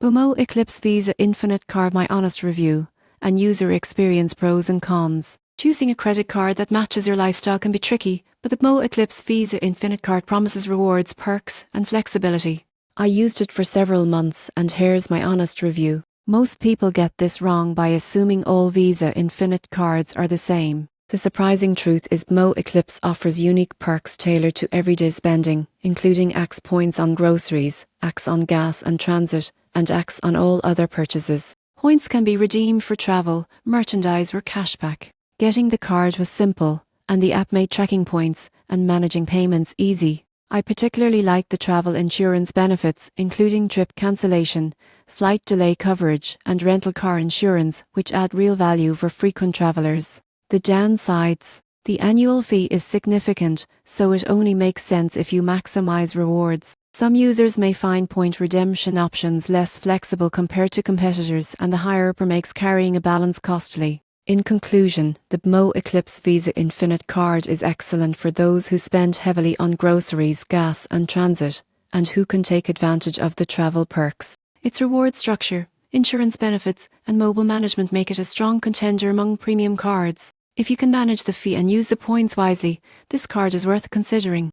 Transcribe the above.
BMO Eclipse Visa Infinite Card. My honest review and user experience. Pros and cons. Choosing a credit card that matches your lifestyle can be tricky, but the BMO Eclipse Visa Infinite Card promises rewards, perks, and flexibility. I used it for several months, and here's my honest review. Most people get this wrong by assuming all Visa Infinite cards are the same. The surprising truth is BMO Eclipse offers unique perks tailored to everyday spending, including Axe points on groceries, Axe on gas and transit, and Axe on all other purchases. Points can be redeemed for travel, merchandise or cashback. Getting the card was simple, and the app made tracking points and managing payments easy. I particularly liked the travel insurance benefits, including trip cancellation, flight delay coverage, and rental car insurance, which add real value for frequent travelers. The downsides. The annual fee is significant, so it only makes sense if you maximize rewards. Some users may find point redemption options less flexible compared to competitors, and the higher APR makes carrying a balance costly. In conclusion, the BMO Eclipse Visa Infinite Card is excellent for those who spend heavily on groceries, gas and transit, and who can take advantage of the travel perks. Its reward structure, insurance benefits, and mobile management make it a strong contender among premium cards. If you can manage the fee and use the points wisely, this card is worth considering.